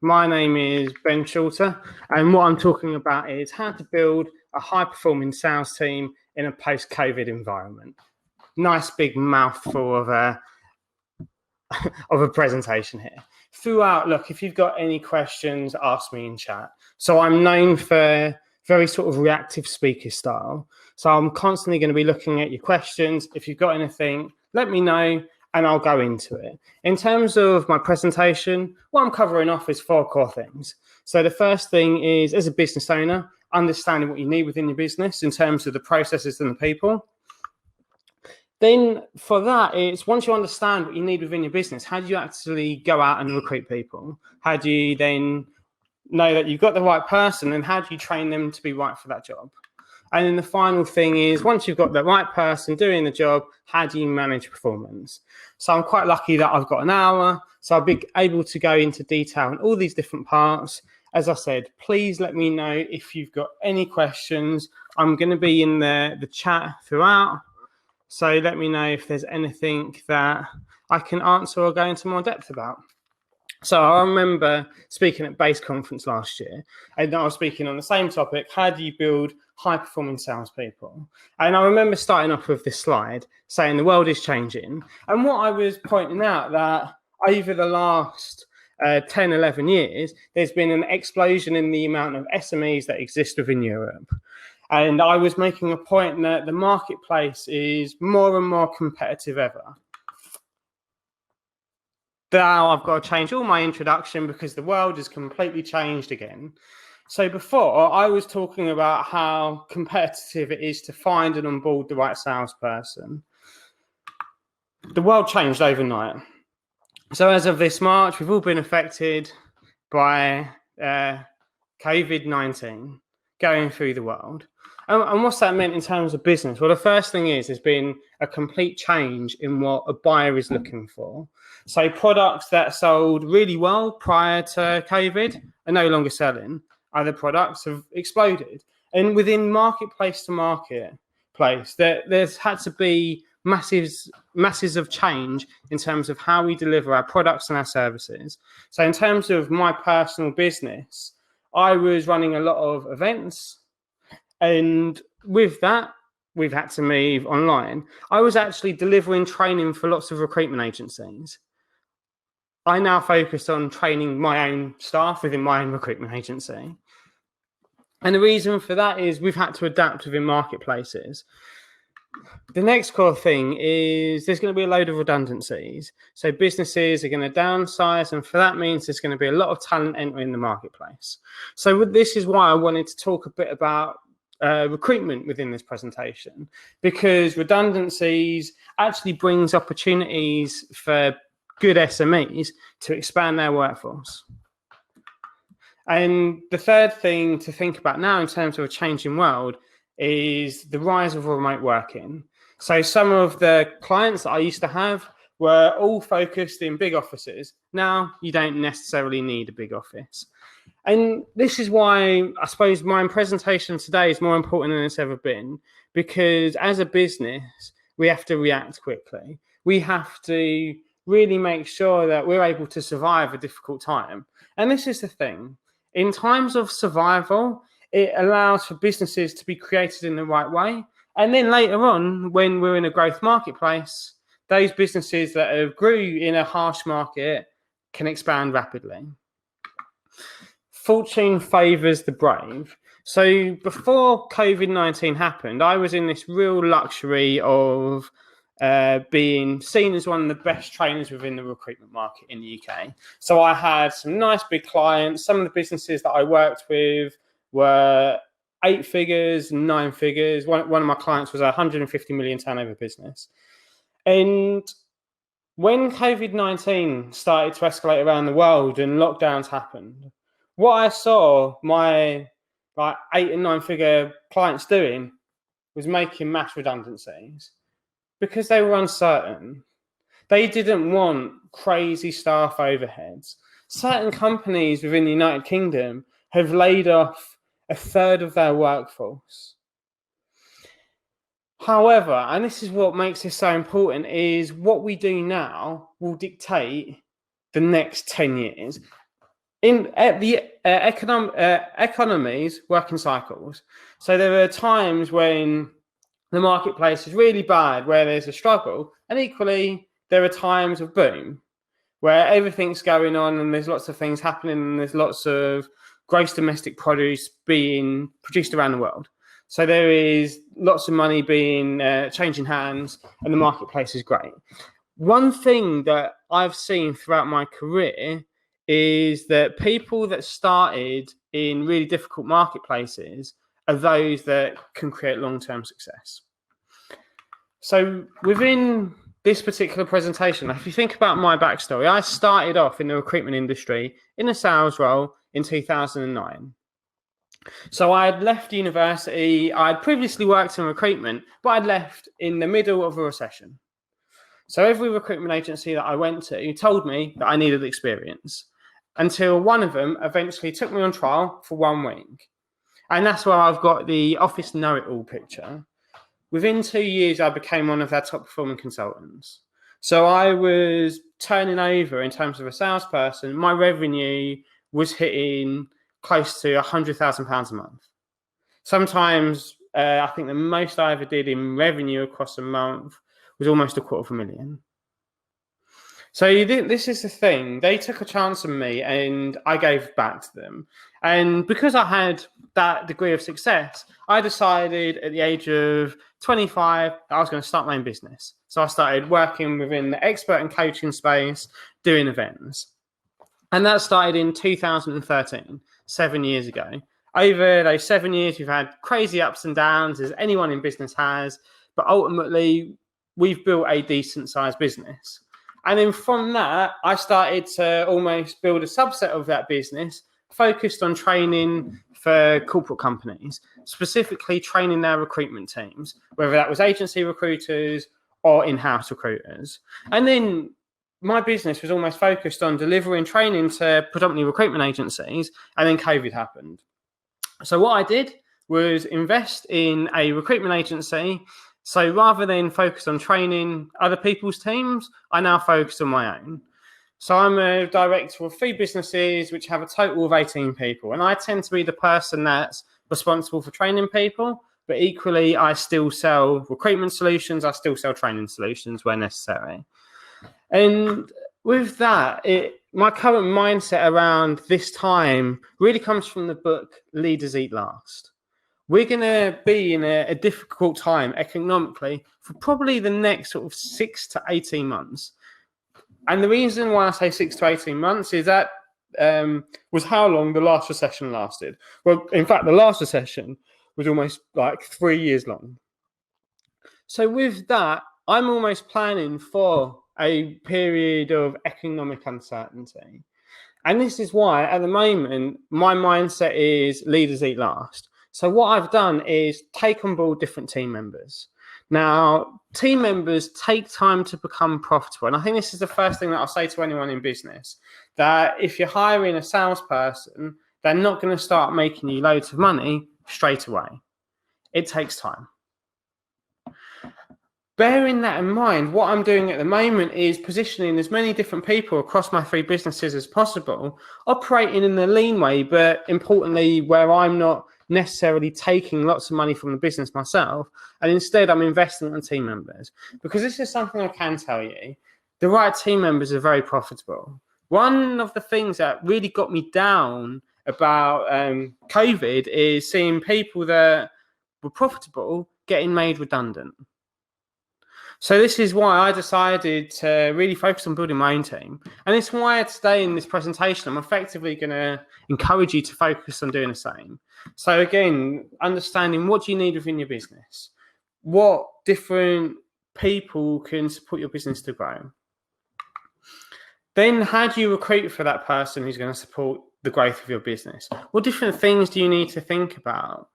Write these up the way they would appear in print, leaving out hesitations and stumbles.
My name is Ben Shorter, and what I'm talking about is how to build a high-performing sales team in a post-COVID environment. Nice big mouthful of a presentation here. Throughout, look, if you've got any questions, ask me in chat. So I'm known for very sort of reactive speaker style. So I'm constantly going to be looking at your questions. If you've got anything, let me know and I'll go into it. In terms of my presentation, what I'm covering off is 4 core things. So the first thing is, as a business owner, understanding what you need within your business in terms of the processes and the people. Then for that, it's once you understand what you need within your business, how do you actually go out and recruit people? How do you then know that you've got the right person, and how do you train them to be right for that job? And then the final thing is, once you've got the right person doing the job, how do you manage performance? So I'm quite lucky that I've got an hour, so I'll be able to go into detail on all these different parts. As I said, please let me know if you've got any questions. I'm going to be in the chat throughout. So let me know if there's anything that I can answer or go into more depth about. So I remember speaking at Base Conference last year, and I was speaking on the same topic: how do you build high-performing salespeople? And I remember starting off with this slide saying the world is changing. And what I was pointing out, that over the last 10, 11 years, there's been an explosion in the amount of SMEs that exist within Europe. And I was making a point that the marketplace is more and more competitive ever. Now I've got to change all my introduction because the world has completely changed again. So before, I was talking about how competitive it is to find and onboard the right salesperson. The world changed overnight. So as of this March, we've all been affected by COVID-19 going through the world. And what's that meant in terms of business? Well, the first thing is there's been a complete change in what a buyer is looking for. So products that sold really well prior to COVID are no longer selling. Other products have exploded. And within marketplace to marketplace, there's had to be masses of change in terms of how we deliver our products and our services. So in terms of my personal business, I was running a lot of events. And with that, we've had to move online. I was actually delivering training for lots of recruitment agencies. I now focus on training my own staff within my own recruitment agency. And the reason for that is we've had to adapt within marketplaces. The next core thing is there's going to be a load of redundancies. So businesses are going to downsize, and for that means there's going to be a lot of talent entering the marketplace. So this is why I wanted to talk a bit about recruitment within this presentation, because redundancies actually brings opportunities for good SMEs to expand their workforce. And the third thing to think about now in terms of a changing world is the rise of remote working. So some of the clients that I used to have were all focused in big offices. Now you don't necessarily need a big office. And this is why I suppose my presentation today is more important than it's ever been, because as a business, we have to react quickly. We have to really make sure that we're able to survive a difficult time. And this is the thing. In times of survival, it allows for businesses to be created in the right way. And then later on, when we're in a growth marketplace, those businesses that have grew in a harsh market can expand rapidly. Fortune favors the brave. So before COVID-19 happened, I was in this real luxury of being seen as one of the best trainers within the recruitment market in the UK. So I had some nice big clients. Some of the businesses that I worked with were 8 figures, 9 figures. One of my clients was a 150 million turnover business. And when COVID-19 started to escalate around the world and lockdowns happened, what I saw my 8 and 9 figure clients doing was making mass redundancies because they were uncertain. They didn't want crazy staff overheads. Certain companies within the United Kingdom have laid off a third of their workforce. However, and this is what makes this so important, is what we do now will dictate the next 10 years. Economies work in cycles. So there are times when the marketplace is really bad, where there's a struggle, and equally there are times of boom, where everything's going on and there's lots of things happening and there's lots of gross domestic produce being produced around the world. So there is lots of money being changing hands, and the marketplace is great. One thing that I've seen throughout my career is that people that started in really difficult marketplaces are those that can create long-term success. So within this particular presentation, if you think about my backstory, I started off in the recruitment industry in a sales role in 2009. So I had left university. I'd previously worked in recruitment, but I'd left in the middle of a recession. So every recruitment agency that I went to told me that I needed experience, until one of them eventually took me on trial for 1 week. And that's where I've got the Office know-it-all picture. Within 2 years, I became one of their top performing consultants. So I was turning over, in terms of a salesperson, my revenue was hitting close to £100,000 a month. Sometimes I think the most I ever did in revenue across a month was almost £250,000. So this is the thing. They took a chance on me and I gave back to them. And because I had that degree of success, I decided at the age of 25 that I was going to start my own business. So I started working within the expert and coaching space, doing events. And that started in 2013, 7 years ago. Over those 7 years, we've had crazy ups and downs, as anyone in business has. But ultimately, we've built a decent sized business. And then from that, I started to almost build a subset of that business focused on training for corporate companies, specifically training their recruitment teams, whether that was agency recruiters or in-house recruiters. And then my business was almost focused on delivering training to predominantly recruitment agencies, and then COVID happened. So what I did was invest in a recruitment agency. So rather than focus on training other people's teams, I now focus on my own. So I'm a director of 3 businesses which have a total of 18 people. And I tend to be the person that's responsible for training people, but equally I still sell recruitment solutions. I still sell training solutions where necessary. And with that, my current mindset around this time really comes from the book Leaders Eat Last. We're going to be in a difficult time economically for probably the next sort of 6 to 18 months. And the reason why I say 6 to 18 months is that was how long the last recession lasted. Well, in fact, the last recession was almost like 3 years long. So with that, I'm almost planning for a period of economic uncertainty. And this is why, at the moment, my mindset is leaders eat last. So what I've done is take on board different team members. Now, team members take time to become profitable. And I think this is the first thing that I'll say to anyone in business, that if you're hiring a salesperson, they're not going to start making you loads of money straight away. It takes time. Bearing that in mind, what I'm doing at the moment is positioning as many different people across my 3 businesses as possible, operating in a lean way, but importantly, where I'm not necessarily taking lots of money from the business myself, and instead I'm investing in team members. Because this is something I can tell you, the right team members are very profitable. One of the things that really got me down about COVID is seeing people that were profitable getting made redundant. So this is why I decided to really focus on building my own team. And it's why today in this presentation, I'm effectively going to encourage you to focus on doing the same. So again, understanding what do you need within your business? What different people can support your business to grow? Then how do you recruit for that person who's going to support the growth of your business? What different things do you need to think about?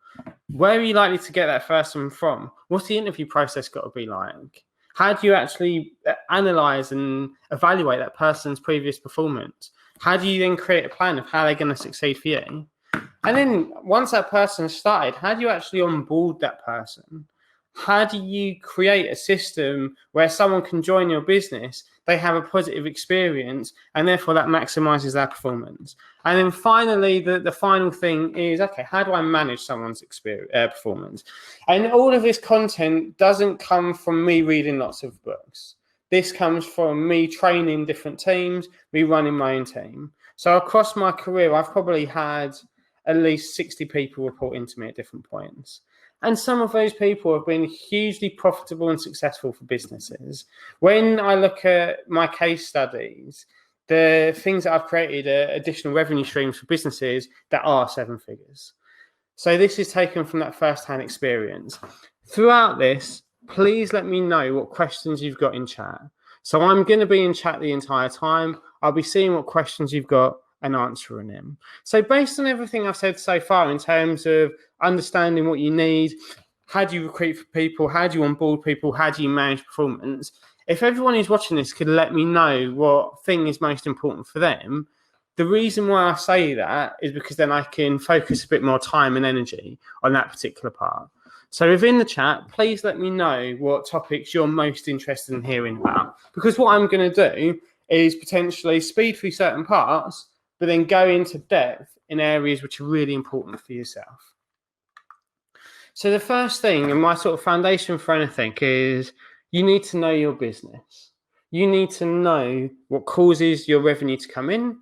Where are you likely to get that person from? What's the interview process got to be like? How do you actually analyze and evaluate that person's previous performance? How do you then create a plan of how they're going to succeed for you? And then once that person has started, how do you actually onboard that person? How do you create a system where someone can join your business, they have a positive experience, and therefore that maximizes their performance? And then finally, the final thing is, okay, how do I manage someone's performance? And all of this content doesn't come from me reading lots of books. This comes from me training different teams, me running my own team. So across my career, I've probably had at least 60 people reporting to me at different points. And some of those people have been hugely profitable and successful for businesses. When I look at my case studies, the things that I've created are additional revenue streams for businesses that are 7 figures. So this is taken from that first-hand experience. Throughout this, please let me know what questions you've got in chat. So I'm going to be in chat the entire time. I'll be seeing what questions you've got and answering them. So based on everything I've said so far in terms of understanding what you need, how do you recruit for people, how do you onboard people, how do you manage performance, if everyone who's watching this could let me know what thing is most important for them, the reason why I say that is because then I can focus a bit more time and energy on that particular part. So within the chat, please let me know what topics you're most interested in hearing about, because what I'm going to do is potentially speed through certain parts, but then go into depth in areas which are really important for yourself. So the first thing, and my sort of foundation for anything, is you need to know your business. You need to know what causes your revenue to come in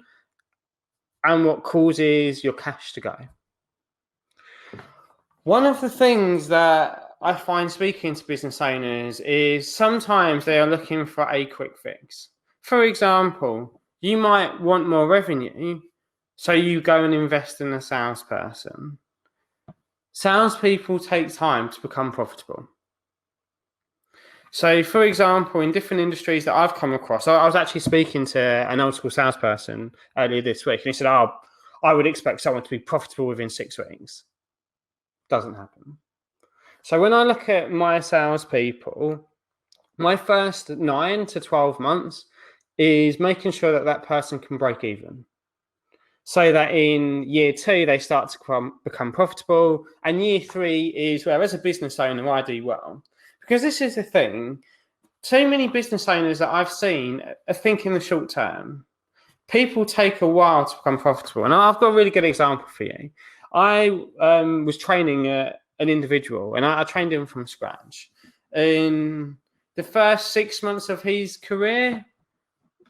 and what causes your cash to go. One of the things that I find speaking to business owners is sometimes they are looking for a quick fix. For example, you might want more revenue, so you go and invest in a salesperson. Salespeople take time to become profitable. So, for example, in different industries that I've come across, I was actually speaking to an old school salesperson earlier this week, and he said, "Oh, I would expect someone to be profitable within 6 weeks." Doesn't happen. So when I look at my salespeople, my first 9 to 12 months is making sure that that person can break even, so that in year 2 they start to become profitable, and year 3 is where, as a business owner, I do well. Because this is the thing, too many business owners that I've seen are thinking the short term. People take a while to become profitable, and I've got a really good example for you. I was training an individual, and I trained him from scratch. In the first 6 months of his career,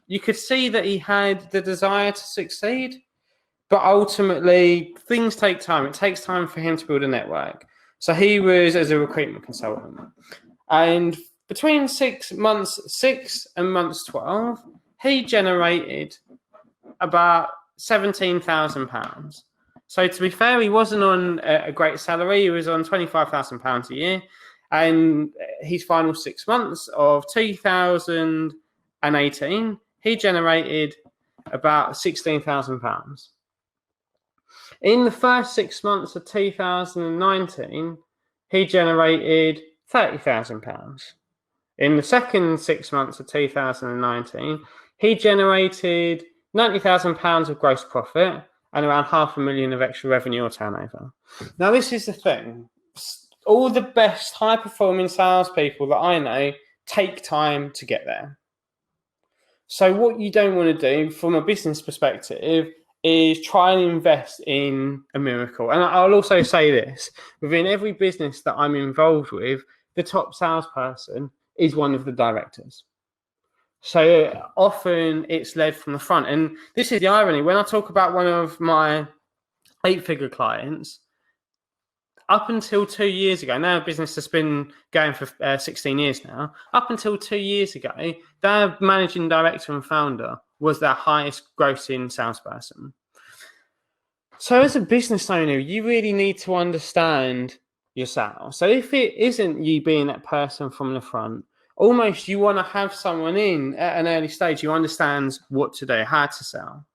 you could see that he had the desire to succeed, but ultimately things take time. It takes time for him to build a network. So he was as a recruitment consultant. And between months 6 and months 12, he generated about £17,000. So to be fair, he wasn't on a great salary. He was on £25,000 a year. And his final 6 months of 2018, he generated about £16,000. In the first 6 months of 2019, he generated £30,000. In the second 6 months of 2019, he generated £90,000 of gross profit and around £500,000 of extra revenue or turnover. Now, this is the thing. All the best high-performing salespeople that I know take time to get there. So what you don't want to do from a business perspective is try and invest in a miracle. And I'll also say this, within every business that I'm involved with, the top salesperson is one of the directors. So often it's led from the front. And this is the irony. When I talk about one of my 8-figure clients, up until 2 years ago, now a business that's been going for 16 years now, up until 2 years ago, their managing director and founder was their highest grossing salesperson. So as a business owner, you really need to understand yourself. So if it isn't you being that person from the front, almost you want to have someone in at an early stage who understands what to do, how to sell.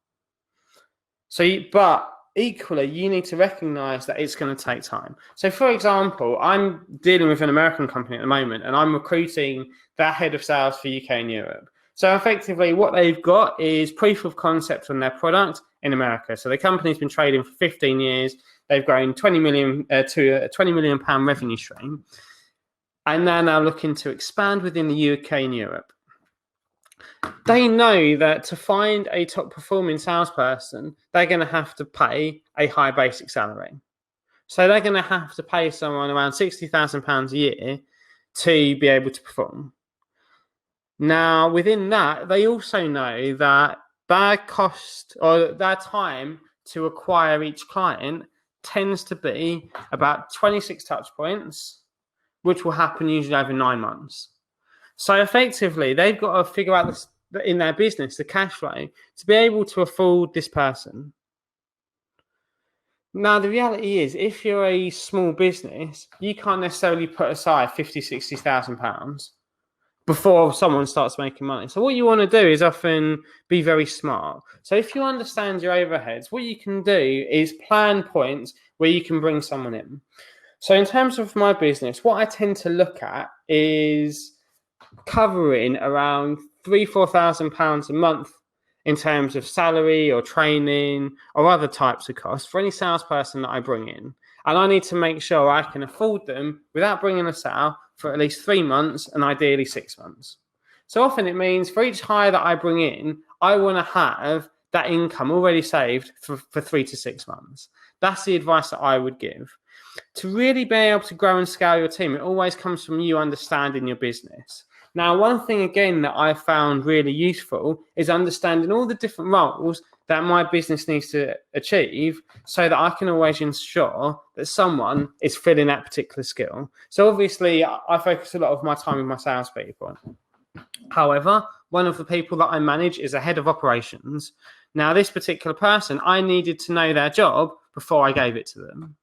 But equally, you need to recognize that it's going to take time. So for example, I'm dealing with an American company at the moment, and I'm recruiting their head of sales for UK and Europe. So effectively, what they've got is proof of concept on their product in America. So the company's been trading for 15 years. They've grown 20 million to a £20 million revenue stream. and they're now looking to expand within the UK and Europe. They know that to find a top performing salesperson, they're going to have to pay a high basic salary. So they're going to have to pay someone around £60,000 a year to be able to perform. Now, within that, they also know that their cost or their time to acquire each client tends to be about 26 touch points, which will happen usually over 9 months. So effectively, they've got to figure out this, in their business, the cash flow, to be able to afford this person. Now, the reality is, if you're a small business, you can't necessarily put aside £50,000, £60,000 before someone starts making money. So what you want to do is often be very smart. So if you understand your overheads, what you can do is plan points where you can bring someone in. So in terms of my business, what I tend to look at is covering around £3,000-4,000 a month in terms of salary or training or other types of costs for any salesperson that I bring in. And I need to make sure I can afford them without bringing a sale for at least 3 months and ideally 6 months. So often it means for each hire that I bring in, I want to have that income already saved for 3 to 6 months. That's the advice that I would give. To really be able to grow and scale your team, it always comes from you understanding your business. Now, one thing again that I found really useful is understanding all the different roles that my business needs to achieve so that I can always ensure that someone is filling that particular skill. So obviously, I focus a lot of my time with my salespeople. However, one of the people that I manage is a head of operations. Now, this particular person, I needed to know their job before I gave it to them.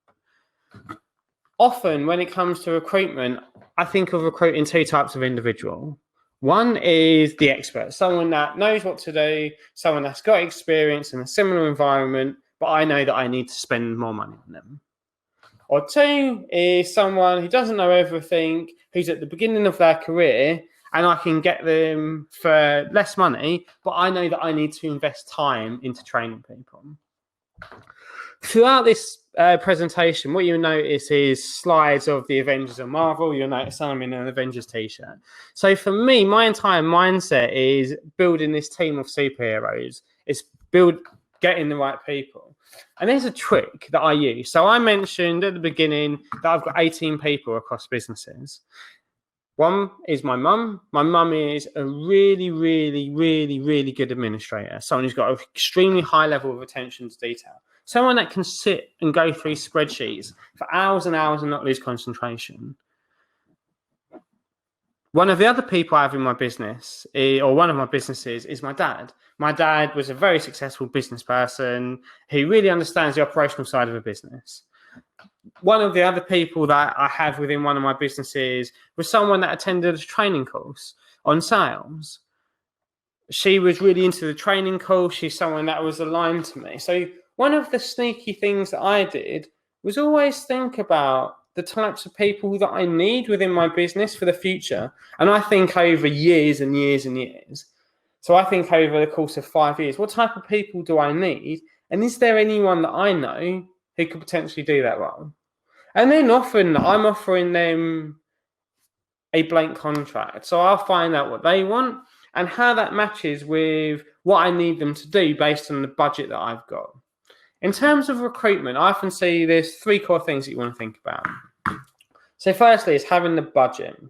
Often, when it comes to recruitment, I think of recruiting 2 types of individual. One is the expert, someone that knows what to do, someone that's got experience in a similar environment, but I know that I need to spend more money on them. Or 2 is someone who doesn't know everything, who's at the beginning of their career, and I can get them for less money, but I know that I need to invest time into training people. Throughout this presentation, what you'll notice is slides of the Avengers of Marvel. You'll notice I'm in an Avengers t-shirt. So for me, my entire mindset is building this team of superheroes. It's getting the right people. And there's a trick that I use. So I mentioned at the beginning that I've got 18 people across businesses. One is my mum. My mum is a really, really, really, really good administrator. Someone who's got an extremely high level of attention to detail. Someone that can sit and go through spreadsheets for hours and hours and not lose concentration. One of the other people I have in my business, or one of my businesses, is my dad. My dad was a very successful business person who really understands the operational side of a business. One of the other people that I have within one of my businesses was someone that attended a training course on sales. She was really into the training course. She's someone that was aligned to me. So one of the sneaky things that I did was always think about the types of people that I need within my business for the future. And I think over years and years and years. So I think over the course of 5 years, what type of people do I need? And is there anyone that I know who could potentially do that role? And then often I'm offering them a blank contract. So I'll find out what they want and how that matches with what I need them to do based on the budget that I've got. In terms of recruitment, I often see there's 3 core things that you want to think about. So firstly, it's having the budget.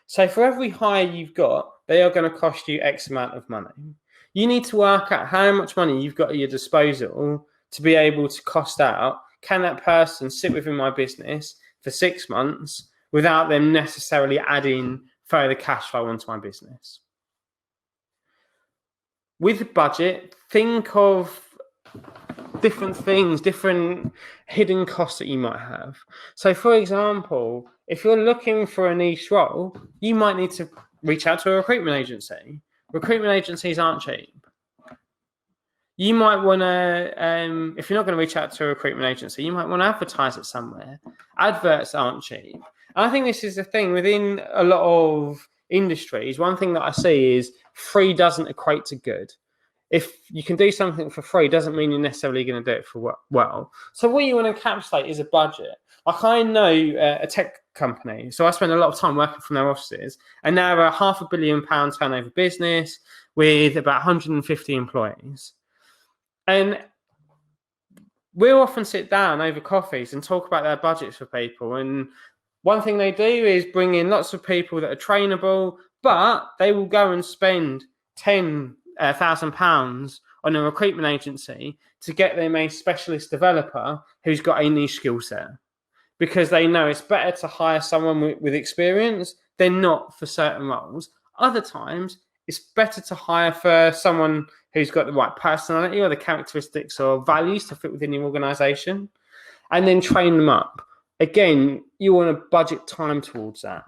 So for every hire you've got, they are going to cost you X amount of money. You need to work out how much money you've got at your disposal to be able to cost out. Can that person sit within my business for 6 months without them necessarily adding further cash flow onto my business? With the budget, think of different things, different hidden costs that you might have. So for example, if you're looking for a niche role, you might need to reach out to a recruitment agency. Recruitment agencies aren't cheap. You might want to, if you're not going to reach out to a recruitment agency, you might want to advertise it somewhere. Adverts aren't cheap. And I think this is the thing within a lot of industries. One thing that I see is free doesn't equate to good. if you can do something for free, doesn't mean you're necessarily going to do it for well. So what you want to encapsulate is a budget. Like I know a tech company, so I spend a lot of time working from their offices, and they're a £500 million turnover business with about 150 employees. And we'll often sit down over coffees and talk about their budgets for people. And one thing they do is bring in lots of people that are trainable, but they will go and spend £10,000 on a recruitment agency to get them a specialist developer who's got a niche skill set, because they know it's better to hire someone with experience than not for certain roles. Other times, it's better to hire for someone who's got the right personality or the characteristics or values to fit within your organization, and then train them up. Again, you want to budget time towards that.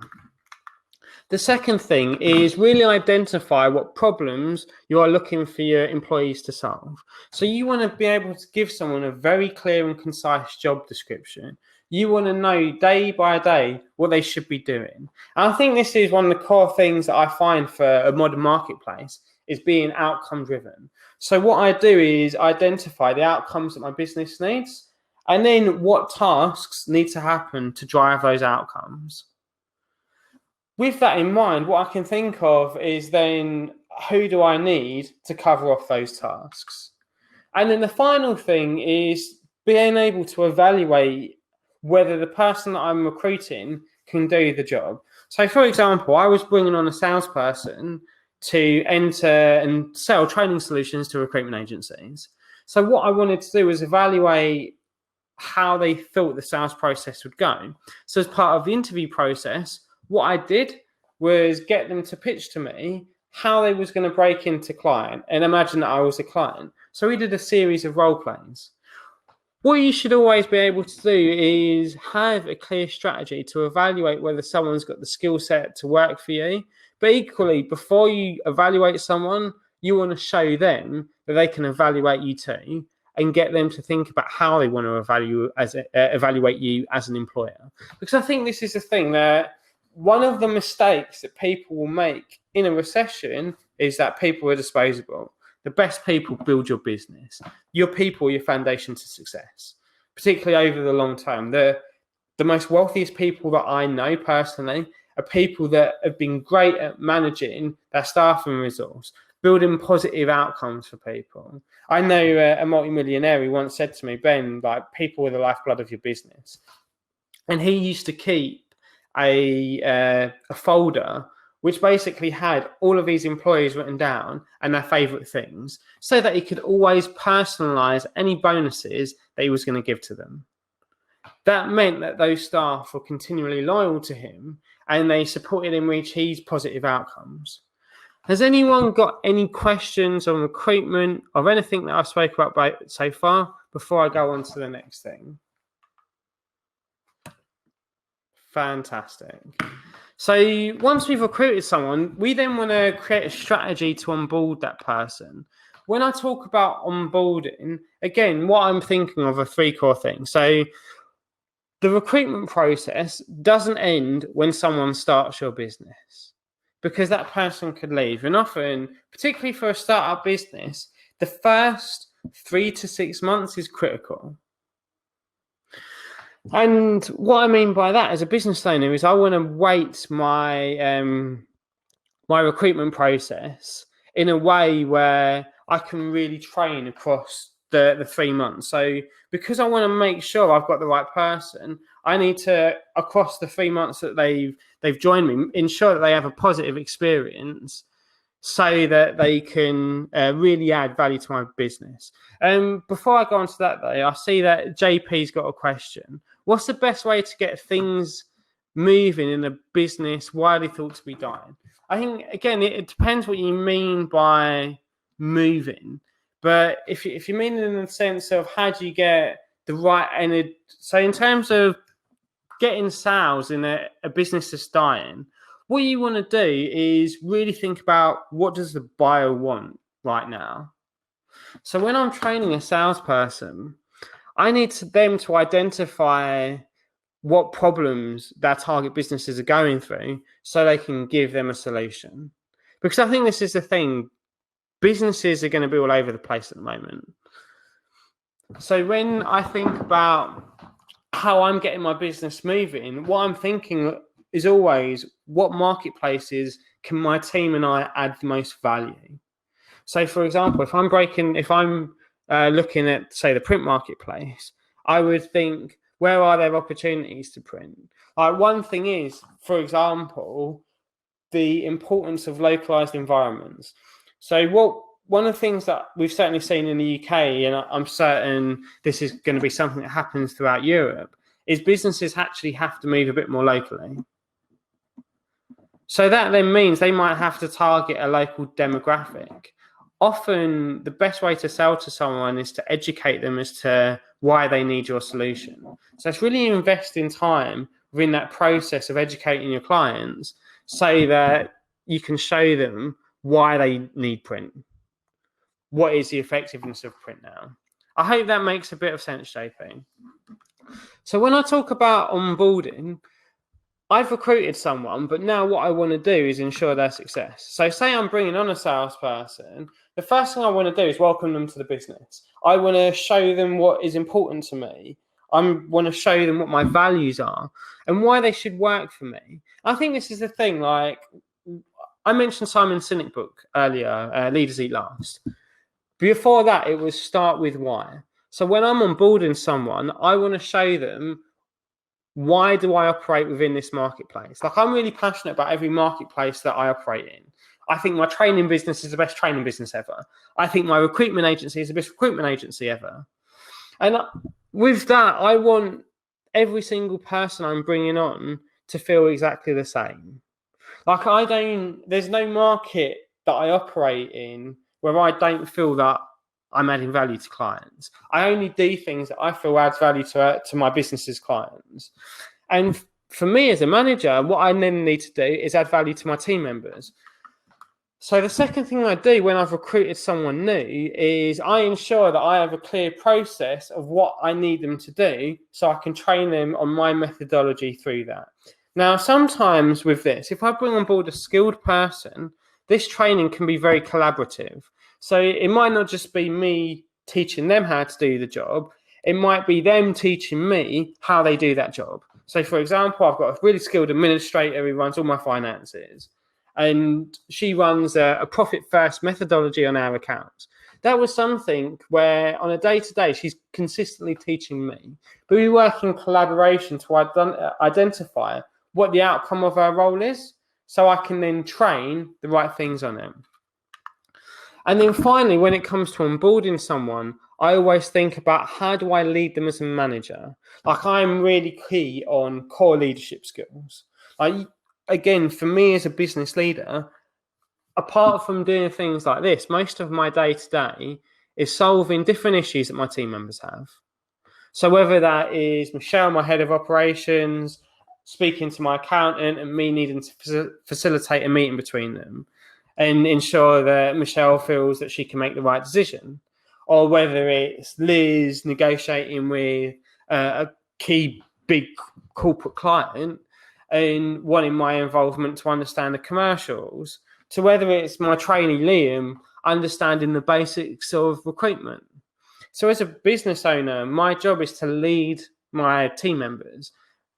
The second thing is really identify what problems you are looking for your employees to solve. So you want to be able to give someone a very clear and concise job description. You want to know day by day what they should be doing. And I think this is one of the core things that I find for a modern marketplace is being outcome driven. So what I do is identify the outcomes that my business needs, and then what tasks need to happen to drive those outcomes. With that in mind, what I can think of is then who do I need to cover off those tasks? And then the final thing is being able to evaluate whether the person that I'm recruiting can do the job. So for example, I was bringing on a salesperson to enter and sell training solutions to recruitment agencies. So what I wanted to do was evaluate how they thought the sales process would go. So as part of the interview process, what I did was get them to pitch to me how they was going to break into client and imagine that I was a client. So we did a series of role plays. What you should always be able to do is have a clear strategy to evaluate whether someone's got the skill set to work for you. But equally, before you evaluate someone, you want to show them that they can evaluate you too, and get them to think about how they want to evaluate you as an employer. Because I think this is the thing that one of the mistakes that people will make in a recession is that people are disposable. The best people build your business. Your people are your foundation to success, particularly over the long term. The most wealthiest people that I know personally are people that have been great at managing their staff and resource, building positive outcomes for people. I know a multimillionaire who once said to me, Ben, like, people are the lifeblood of your business. And he used to keep a folder which basically had all of these employees written down and their favorite things, so that he could always personalize any bonuses that he was going to give to them. That meant that those staff were continually loyal to him and they supported him reach his positive outcomes. Has anyone got any questions on recruitment or anything that I've spoken about so far before I go on to the next thing? Fantastic. So once we've recruited someone, we then want to create a strategy to onboard that person. When I talk about onboarding, again, what I'm thinking of are three core things. So the recruitment process doesn't end when someone starts your business, because that person could leave. And often, particularly for a startup business, the first 3 to 6 months is critical. And what I mean by that as a business owner is I want to weight my my recruitment process in a way where I can really train across the 3 months. So because I want to make sure I've got the right person, I need to, across the 3 months that they've joined me, ensure that they have a positive experience so that they can really add value to my business. Before I go on to that, though, I see that JP's got a question. What's the best way to get things moving in a business widely thought to be dying? I think, again, it depends what you mean by moving. But if you mean in the sense of how do you get the right energy, so in terms of getting sales in a business that's dying, what you want to do is really think about what does the buyer want right now. So when I'm training a salesperson, I need them to identify what problems their target businesses are going through so they can give them a solution. Because I think this is the thing. businesses are going to be all over the place at the moment. So when I think about how I'm getting my business moving, what I'm thinking is always, what marketplaces can my team and I add the most value? So, for example, if I'm looking at, say, the print marketplace, I would think, where are there opportunities to print? One thing is, for example, the importance of localized environments. So one of the things that we've certainly seen in the UK, and I'm certain this is going to be something that happens throughout Europe, is businesses actually have to move a bit more locally. So that then means they might have to target a local demographic. Often the best way to sell to someone is to educate them as to why they need your solution. So it's really investing time within that process of educating your clients so that you can show them why they need print. What is the effectiveness of print now? I hope that makes a bit of sense, JP. So when I talk about onboarding, I've recruited someone, but now what I want to do is ensure their success. So say I'm bringing on a salesperson, the first thing I want to do is welcome them to the business. I want to show them what is important to me. I want to show them what my values are and why they should work for me. I think this is the thing, like I mentioned Simon Sinek book earlier, Leaders Eat Last. Before that, it was start with why. So when I'm onboarding someone, I want to show them, why do I operate within this marketplace? Like, I'm really passionate about every marketplace that I operate in. I think my training business is the best training business ever. I think my recruitment agency is the best recruitment agency ever. And with that, I want every single person I'm bringing on to feel exactly the same. Like, there's no market that I operate in where I don't feel that I'm adding value to clients. I only do things that I feel adds value to my business's clients. And for me as a manager, what I then need to do is add value to my team members. So the second thing I do when I've recruited someone new is I ensure that I have a clear process of what I need them to do so I can train them on my methodology through that. Now, sometimes with this, if I bring on board a skilled person, this training can be very collaborative. So it might not just be me teaching them how to do the job. It might be them teaching me how they do that job. So, for example, I've got a really skilled administrator who runs all my finances, and she runs a profit-first methodology on our accounts. That was something where on a day-to-day, she's consistently teaching me. But we work in collaboration to identify what the outcome of our role is, so I can then train the right things on it. And then finally, when it comes to onboarding someone, I always think about, how do I lead them as a manager? Like, I'm really key on core leadership skills. Again, for me as a business leader, apart from doing things like this, most of my day-to-day is solving different issues that my team members have. So whether that is Michelle, my head of operations, speaking to my accountant and me needing to facilitate a meeting between them and ensure that Michelle feels that she can make the right decision, or whether it's Liz negotiating with a key big corporate client and wanting my involvement to understand the commercials, to whether it's my trainee Liam understanding the basics of recruitment. So as a business owner, my job is to lead my team members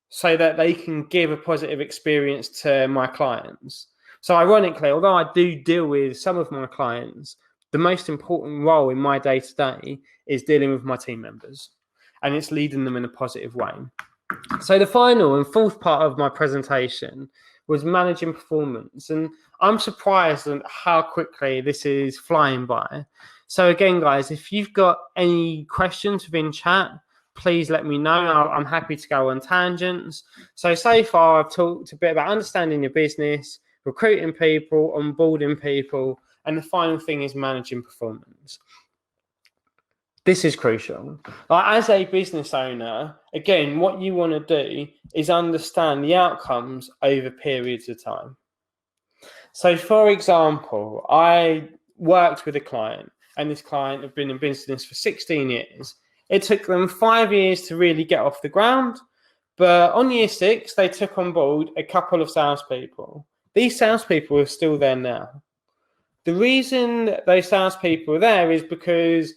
so that they can give a positive experience to my clients. So ironically, although I do deal with some of my clients, the most important role in my day-to-day is dealing with my team members, and it's leading them in a positive way. So the final and fourth part of my presentation was managing performance. And I'm surprised at how quickly this is flying by. So again, guys, if you've got any questions within chat, please let me know. I'm happy to go on tangents. So far, I've talked a bit about understanding your business, recruiting people, onboarding people, and the final thing is managing performance. This is crucial. As a business owner, again, what you want to do is understand the outcomes over periods of time. So, for example, I worked with a client, and this client had been in business for 16 years. It took them 5 years to really get off the ground, but on year 6, they took on board a couple of salespeople. These salespeople are still there now. The reason those salespeople are there is because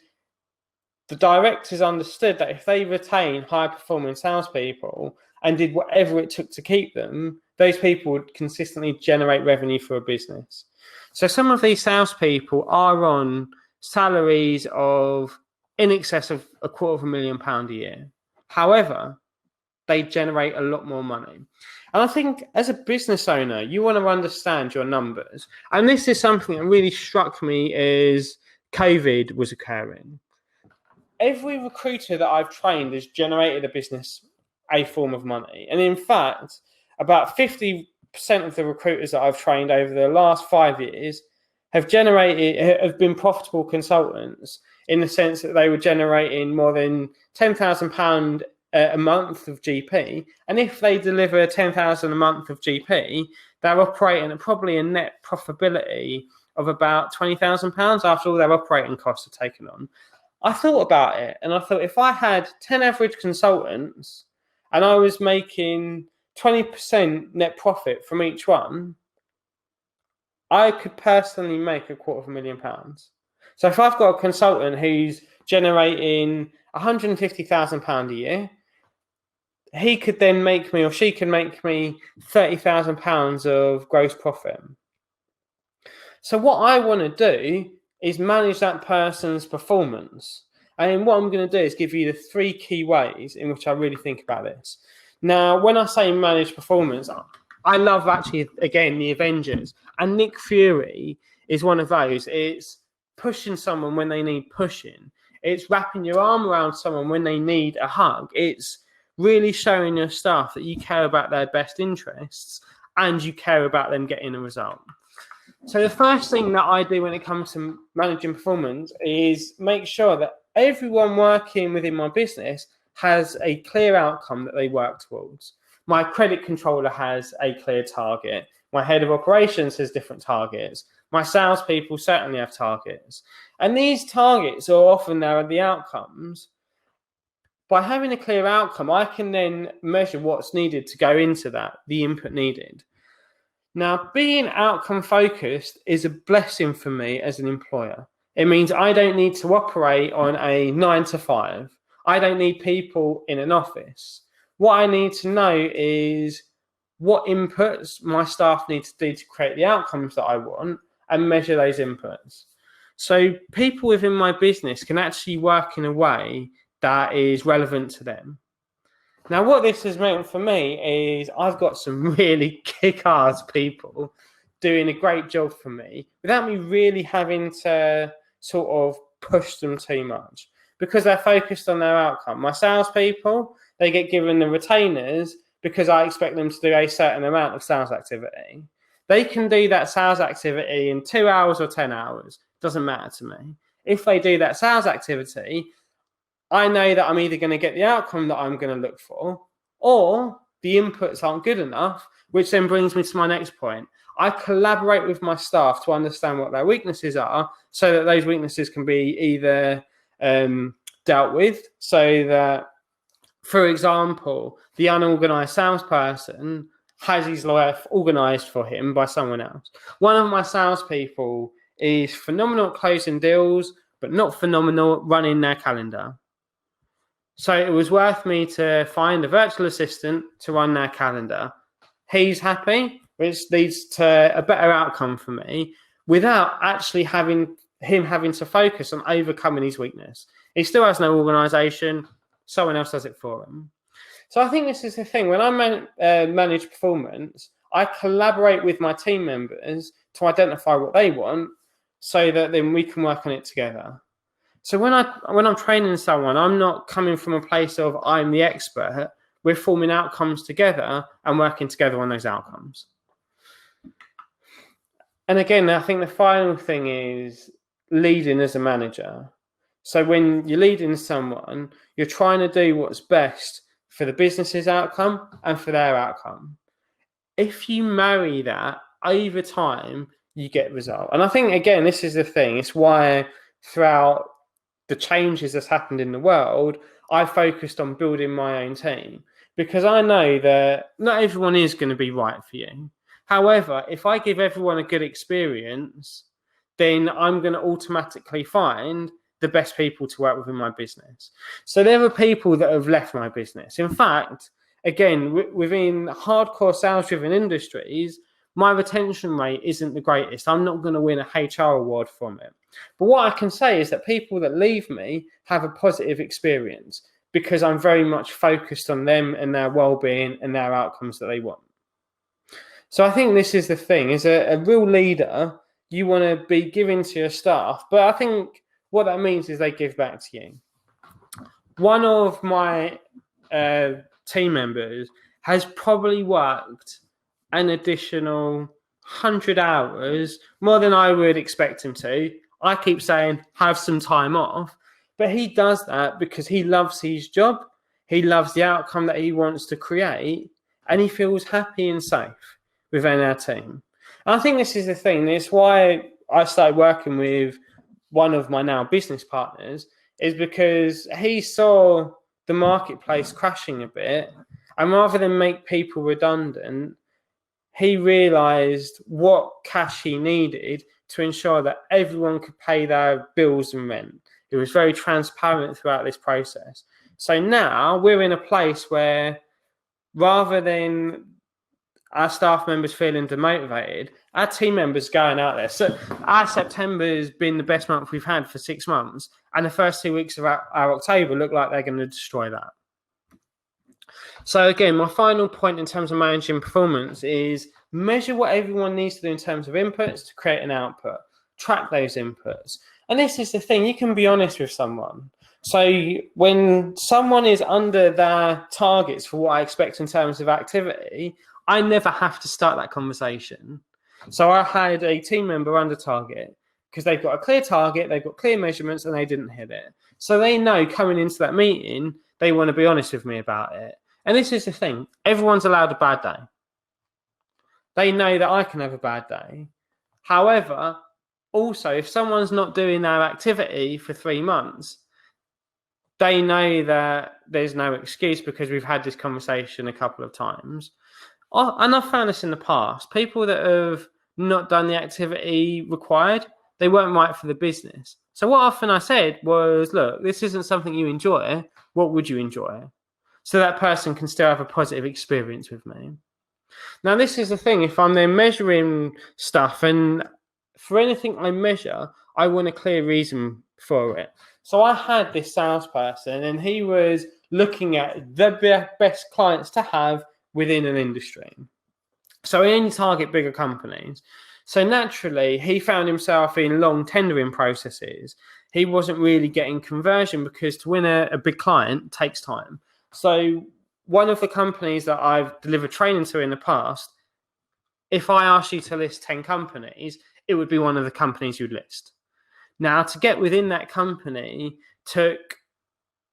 the directors understood that if they retain high-performing salespeople and did whatever it took to keep them, those people would consistently generate revenue for a business. So some of these salespeople are on salaries of in excess of £250,000 a year. However, they generate a lot more money. And I think as a business owner, you want to understand your numbers. And this is something that really struck me as COVID was occurring. Every recruiter that I've trained has generated a business a form of money. And in fact, about 50% of the recruiters that I've trained over the last 5 years have been profitable consultants, in the sense that they were generating more than £10,000 a month of GP. And if they deliver £10,000 a month of GP, they're operating at probably a net profitability of about £20,000 after all their operating costs are taken on. I thought about it and I thought, if I had 10 average consultants and I was making 20% net profit from each one, I could personally make £250,000. So if I've got a consultant who's generating £150,000 a year, he could then make me, or she can make me, £30,000 of gross profit. So what I want to do is manage that person's performance. And what I'm going to do is give you the 3 key ways in which I really think about this. Now, when I say manage performance, I love actually, again, the Avengers. And Nick Fury is one of those. It's pushing someone when they need pushing. It's wrapping your arm around someone when they need a hug. It's really showing your staff that you care about their best interests and you care about them getting a result. So the first thing that I do when it comes to managing performance is make sure that everyone working within my business has a clear outcome that they work towards. My credit controller has a clear target. My head of operations has different targets. My salespeople certainly have targets. And these targets are often there are the outcomes. By having a clear outcome, I can then measure what's needed to go into that, the input needed. Now, being outcome focused is a blessing for me as an employer. It means I don't need to operate on a 9 to 5. I don't need people in an office. What I need to know is what inputs my staff need to do to create the outcomes that I want and measure those inputs. So people within my business can actually work in a way that is relevant to them. Now, what this has meant for me is I've got some really kick-ass people doing a great job for me without me really having to sort of push them too much, because they're focused on their outcome. My salespeople, they get given the retainers because I expect them to do a certain amount of sales activity. They can do that sales activity in 2 hours or 10 hours. Doesn't matter to me. If they do that sales activity, I know that I'm either going to get the outcome that I'm going to look for, or the inputs aren't good enough, which then brings me to my next point. I collaborate with my staff to understand what their weaknesses are, so that those weaknesses can be either dealt with, so that, for example, the unorganized salesperson has his life organized for him by someone else. One of my salespeople is phenomenal at closing deals, but not phenomenal at running their calendar. So it was worth me to find a virtual assistant to run their calendar. He's happy, which leads to a better outcome for me without actually having to focus on overcoming his weakness. He still has no organization. Someone else does it for him. So I think this is the thing. When I manage performance, I collaborate with my team members to identify what they want so that then we can work on it together. So when I'm training someone, I'm not coming from a place of I'm the expert. We're forming outcomes together and working together on those outcomes. And again, I think the final thing is leading as a manager. So when you're leading someone, you're trying to do what's best for the business's outcome and for their outcome. If you marry that over time, you get result. And I think, again, this is the thing. It's why throughout the changes that's happened in the world, I focused on building my own team, because I know that not everyone is going to be right for you. However, if I give everyone a good experience, then I'm going to automatically find the best people to work with in my business. So there are people that have left my business. In fact, again, within hardcore sales-driven industries, my retention rate isn't the greatest. I'm not going to win a HR award from it. But what I can say is that people that leave me have a positive experience because I'm very much focused on them and their well-being and their outcomes that they want. So I think this is the thing, is a real leader, you want to be giving to your staff, but I think what that means is they give back to you. One of my team members has probably worked an additional 100 hours, more than I would expect him to. I keep saying, have some time off, but he does that because he loves his job. He loves the outcome that he wants to create, and he feels happy and safe within our team. And I think this is the thing. It's why I started working with one of my now business partners, is because he saw the marketplace crashing a bit, and rather than make people redundant, he realized what cash he needed to ensure that everyone could pay their bills and rent. It was very transparent throughout this process. So now we're in a place where rather than our staff members feeling demotivated, our team members going out there. So our September has been the best month we've had for 6 months, and the first 2 weeks of our October look like they're going to destroy that. So again, my final point in terms of managing performance is measure what everyone needs to do in terms of inputs to create an output. Track those inputs. And this is the thing, you can be honest with someone. So when someone is under their targets for what I expect in terms of activity, I never have to start that conversation. So I had a team member under target because they've got a clear target, they've got clear measurements, and they didn't hit it. So they know coming into that meeting, they want to be honest with me about it. And this is the thing, everyone's allowed a bad day. They know that I can have a bad day. However, also, if someone's not doing their activity for 3 months, they know that there's no excuse because we've had this conversation a couple of times. And I've found this in the past. People that have not done the activity required, they weren't right for the business. So what often I said was, look, this isn't something you enjoy. What would you enjoy? So that person can still have a positive experience with me. Now, this is the thing. If I'm then measuring stuff, and for anything I measure, I want a clear reason for it. So I had this salesperson, and he was looking at the best clients to have within an industry. So he only target bigger companies. So naturally, he found himself in long tendering processes. He wasn't really getting conversion because to win a big client takes time. So one of the companies that I've delivered training to in the past, if I asked you to list 10 companies, it would be one of the companies you'd list. Now, to get within that company took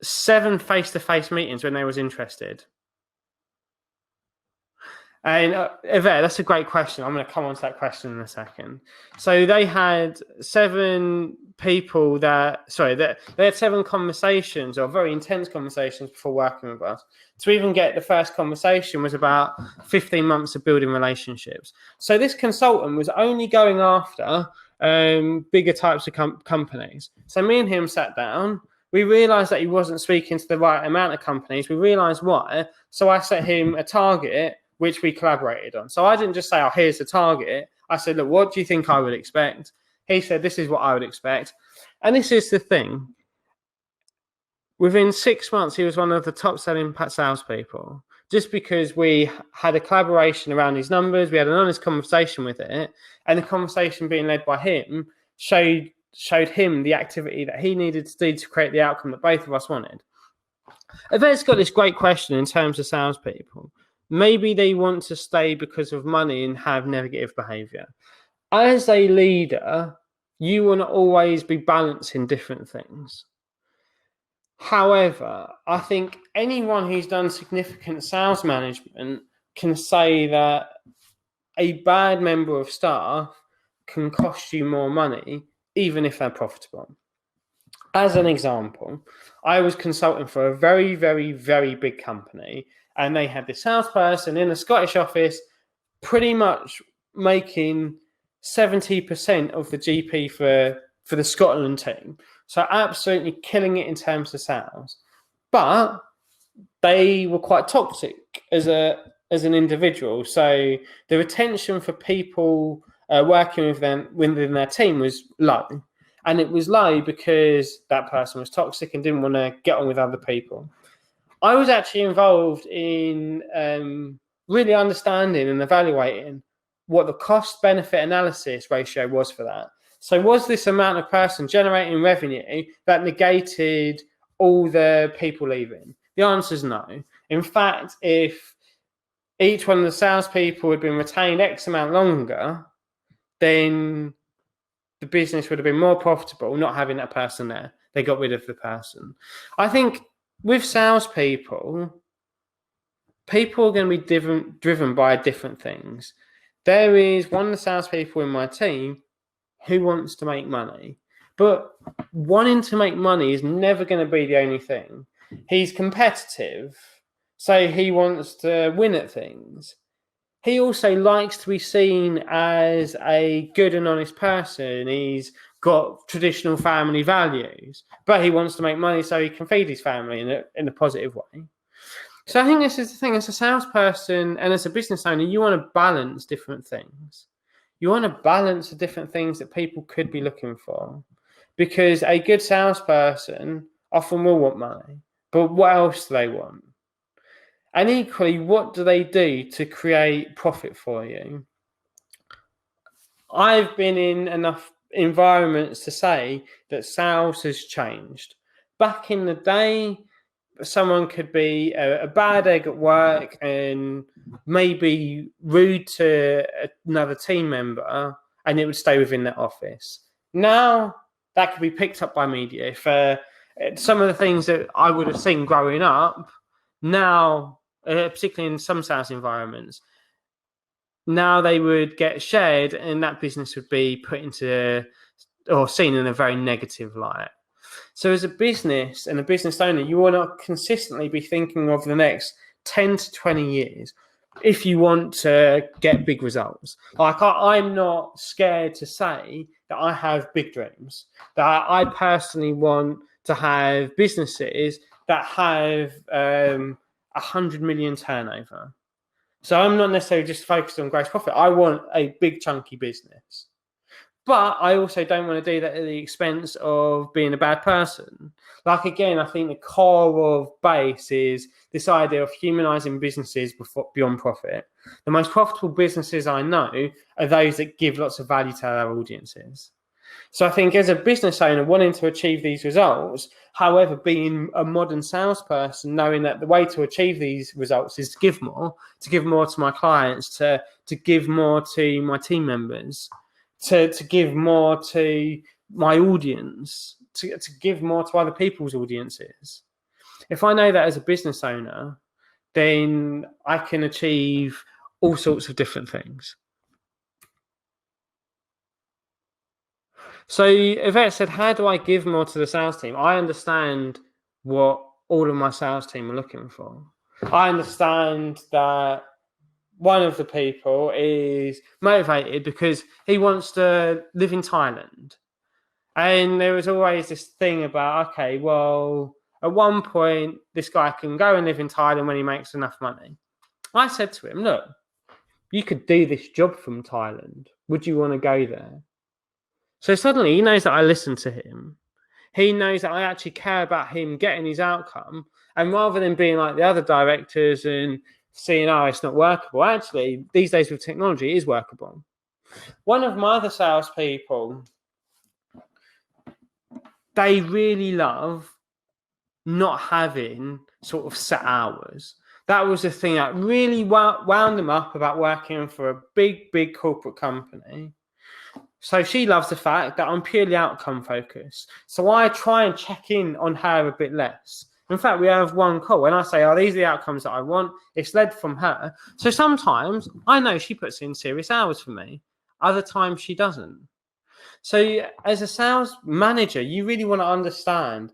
7 face-to-face meetings when they was interested. And Yvette, that's a great question. I'm going to come on to that question in a second. So they had 7 people they had 7 conversations, or very intense conversations, before working with us. To even get the first conversation was about 15 months of building relationships. So this consultant was only going after bigger types of companies. So me and him sat down. We realized that he wasn't speaking to the right amount of companies. We realized why. So I set him a target, which we collaborated on. So I didn't just say, oh, here's the target. I said, look, what do you think I would expect? He said, this is what I would expect. And this is the thing. Within 6 months, he was one of the top selling salespeople, just because we had a collaboration around his numbers. We had an honest conversation with it. And the conversation being led by him showed him the activity that he needed to do to create the outcome that both of us wanted. Yvette's got this great question in terms of salespeople. Maybe they want to stay because of money and have negative behavior. As a leader, you want to always be balancing different things. However, I think anyone who's done significant sales management can say that a bad member of staff can cost you more money, even if they're profitable. As an example, I was consulting for a very, very, very big company, and they had this salesperson in a Scottish office pretty much making 70% of the GP for the Scotland team. So absolutely killing it in terms of sales. But they were quite toxic as an individual. So the retention for people working with them within their team was low. And it was low because that person was toxic and didn't want to get on with other people. I was actually involved in really understanding and evaluating what the cost-benefit analysis ratio was for that. So was this amount of person generating revenue that negated all the people leaving? The answer is no. In fact, if each one of the salespeople had been retained X amount longer, then the business would have been more profitable not having that person there. They got rid of the person. I think with salespeople, people are going to be driven by different things. There is one of the salespeople in my team who wants to make money, but wanting to make money is never going to be the only thing. He's competitive, so he wants to win at things. He also likes to be seen as a good and honest person. He's got traditional family values, but he wants to make money so he can feed his family in a positive way. So I think this is the thing. As a salesperson and as a business owner, you want to balance different things. You want to balance the different things that people could be looking for, because a good salesperson often will want money, but what else do they want? And equally, what do they do to create profit for you? I've been in enough environments to say that sales has changed. Back in the day, someone could be a bad egg at work and maybe rude to another team member, and it would stay within that office. Now, that could be picked up by media. For some of the things that I would have seen growing up, now, particularly in some sales environments, now they would get shared and that business would be put into or seen in a very negative light. So as a business and a business owner, you want to consistently be thinking of the next 10 to 20 years if you want to get big results. Like I'm not scared to say that I have big dreams, that I personally want to have businesses that have 100 million turnover. So I'm not necessarily just focused on gross profit. I want a big chunky business. But I also don't want to do that at the expense of being a bad person. Like, again, I think the core of base is this idea of humanizing businesses beyond profit. The most profitable businesses I know are those that give lots of value to their audiences. So I think as a business owner wanting to achieve these results, however, being a modern salesperson, knowing that the way to achieve these results is to give more to my clients, to give more to my team members, to give more to my audience, to give more to other people's audiences. If I know that as a business owner, then I can achieve all sorts of different things. So Yvette said, how do I give more to the sales team? I understand what all of my sales team are looking for. I understand that one of the people is motivated because he wants to live in Thailand. And there was always this thing about, okay, well, at one point, this guy can go and live in Thailand when he makes enough money. I said to him, look, you could do this job from Thailand. Would you want to go there? So suddenly he knows that I listen to him. He knows that I actually care about him getting his outcome. And rather than being like the other directors and seeing, oh, it's not workable, actually, these days with technology, it is workable. One of my other salespeople, they really love not having sort of set hours. That was the thing that really wound them up about working for a big, big corporate company. So she loves the fact that I'm purely outcome focused. So I try and check in on her a bit less. In fact, we have one call and I say, oh, these are the outcomes that I want. It's led from her. So sometimes I know she puts in serious hours for me. Other times she doesn't. So as a sales manager, you really want to understand,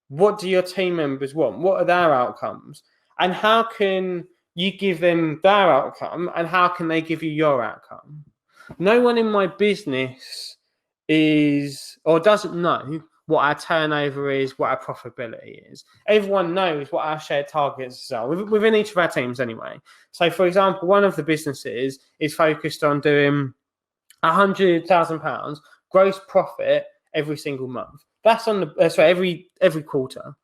what do your team members want? What are their outcomes? And how can you give them their outcome? And how can they give you your outcome? No one in my business is or doesn't know what our turnover is, what our profitability is. Everyone knows what our shared targets are within each of our teams anyway. So, for example, one of the businesses is focused on doing £100,000 gross profit every single month. That's on the every quarter.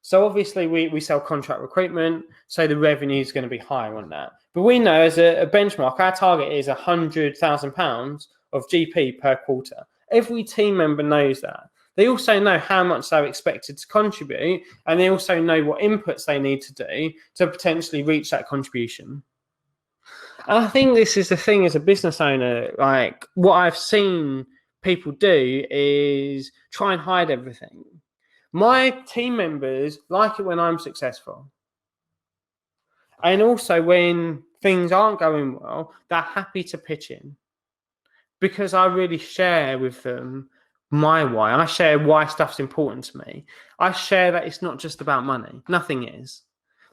So obviously we sell contract recruitment, so the revenue is going to be higher on that. But we know as a benchmark, our target is £100,000 of GP per quarter. Every team member knows that. They also know how much they're expected to contribute, and they also know what inputs they need to do to potentially reach that contribution. And I think this is the thing as a business owner, like what I've seen people do is try and hide everything. My team members like it when I'm successful. And also when things aren't going well, they're happy to pitch in. Because I really share with them my why. I share why stuff's important to me. I share that it's not just about money. Nothing is.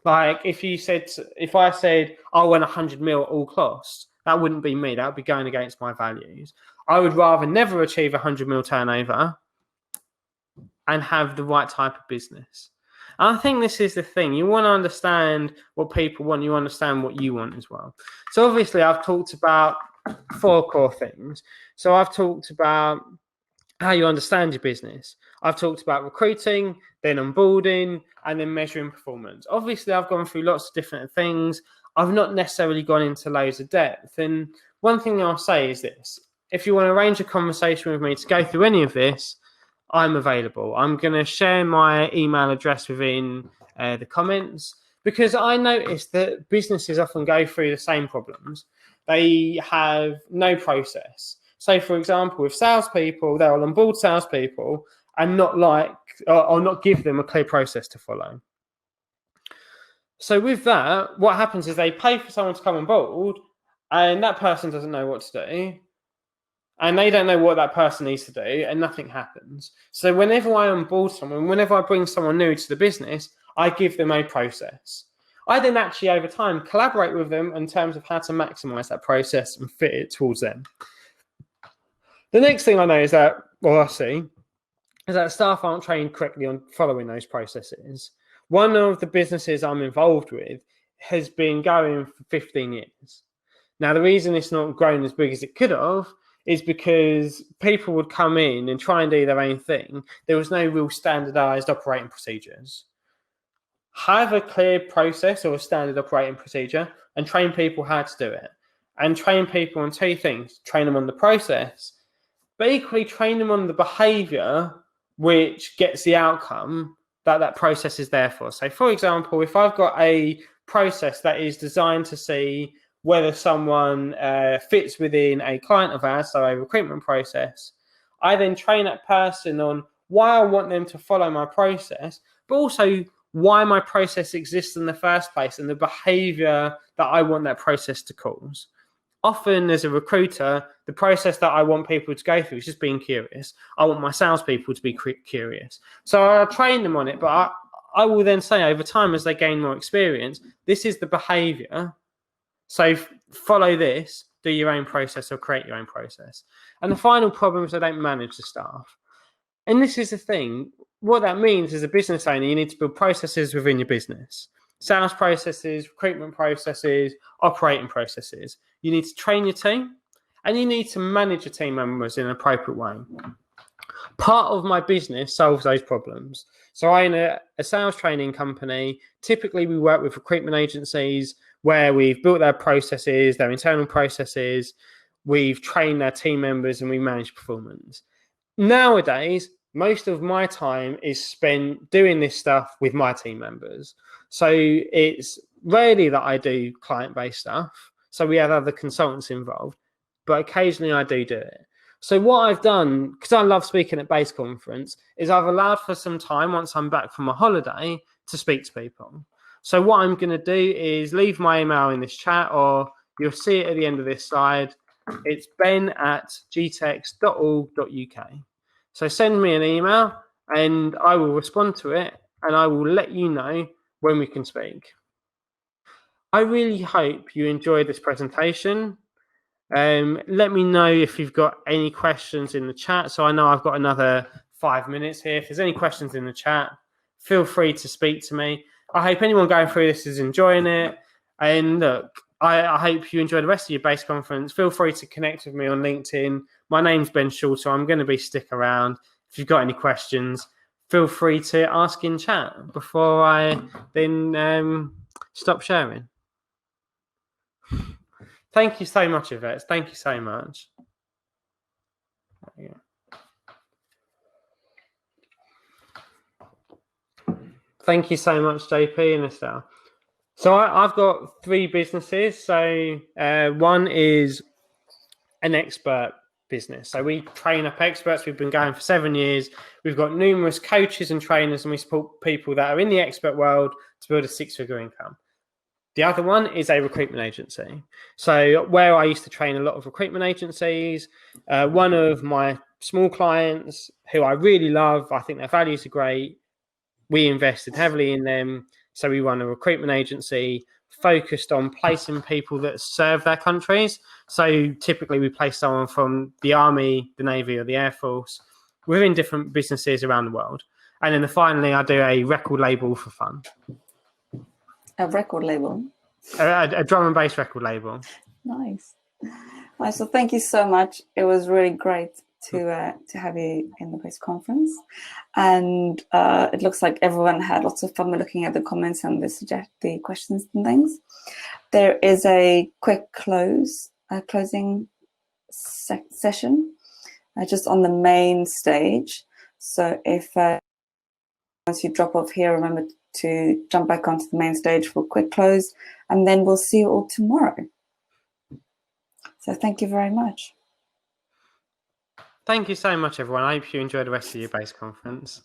Like if I said I want 100 mil at all costs, that wouldn't be me. That would be going against my values. I would rather never achieve 100 mil turnover and have the right type of business. And I think this is the thing. You want to understand what people want. You understand what you want as well. So obviously I've talked about 4 core things. So I've talked about how you understand your business. I've talked about recruiting, then onboarding, and then measuring performance. Obviously, I've gone through lots of different things. I've not necessarily gone into loads of depth. And one thing I'll say is this. If you want to arrange a conversation with me to go through any of this, I'm available. I'm going to share my email address within the comments because I noticed that businesses often go through the same problems. They have no process. So, for example, with salespeople, they'll onboard salespeople and not give them a clear process to follow. So with that, what happens is they pay for someone to come on board and that person doesn't know what to do. And they don't know what that person needs to do, and nothing happens. So whenever I onboard someone, whenever I bring someone new to the business, I give them a process. I then actually, over time, collaborate with them in terms of how to maximize that process and fit it towards them. The next thing I know is that, I see, is that staff aren't trained correctly on following those processes. One of the businesses I'm involved with has been going for 15 years. Now, the reason it's not grown as big as it could have is because people would come in and try and do their own thing. There was no real standardized operating procedures. Have a clear process or a standard operating procedure and train people how to do it. And train people on 2 things. Train them on the process, but equally train them on the behavior which gets the outcome that process is there for. So, for example, if I've got a process that is designed to see whether someone fits within a client of ours, so a recruitment process, I then train that person on why I want them to follow my process, but also why my process exists in the first place and the behavior that I want that process to cause. Often as a recruiter, the process that I want people to go through is just being curious. I want my salespeople to be curious. So I train them on it, but I will then say over time as they gain more experience, this is the behavior. So follow this, do your own process or create your own process. And the final problem is they don't manage the staff. And this is the thing. What that means as a business owner, you need to build processes within your business. Sales processes, recruitment processes, operating processes. You need to train your team and you need to manage your team members in an appropriate way. Part of my business solves those problems. So I own a sales training company. Typically, we work with recruitment agencies where we've built their processes, their internal processes, we've trained their team members, and we manage performance. Nowadays, most of my time is spent doing this stuff with my team members. So it's rarely that I do client-based stuff. So we have other consultants involved, but occasionally I do it. So what I've done, because I love speaking at Base Conference, is I've allowed for some time once I'm back from a holiday to speak to people. So what I'm going to do is leave my email in this chat, or you'll see it at the end of this slide. It's ben@gtex.org.uk. So send me an email and I will respond to it and I will let you know when we can speak. I really hope you enjoyed this presentation. Let me know if you've got any questions in the chat. So I know I've got another 5 minutes here. If there's any questions in the chat, feel free to speak to me. I hope anyone going through this is enjoying it. And look, I hope you enjoy the rest of your base conference. Feel free to connect with me on LinkedIn. My name's Ben Shorter. I'm going to be stick around. If you've got any questions, feel free to ask in chat before I then stop sharing. Thank you so much, Yvette. Thank you so much. Thank you so much, JP and Estelle. So I've got 3 businesses. So one is an expert business. So we train up experts. We've been going for 7 years. We've got numerous coaches and trainers, and we support people that are in the expert world to build a 6-figure income. The other one is a recruitment agency. So where I used to train a lot of recruitment agencies, one of my small clients who I really love, I think their values are great, we invested heavily in them. So we run a recruitment agency focused on placing people that serve their countries. So typically we place someone from the Army, the Navy, or the Air Force within different businesses around the world. And then finally, I do a record label for fun. A record label? A drum and bass record label. Nice. Nice. So thank you so much. It was really great to have you in the base conference. And it looks like everyone had lots of fun looking at the comments and the questions and things. There is a quick closing session just on the main stage. So if once you drop off here, remember to jump back onto the main stage for a quick close, and then we'll see you all tomorrow. So thank you very much. Thank you so much, everyone. I hope you enjoy the rest of your base conference.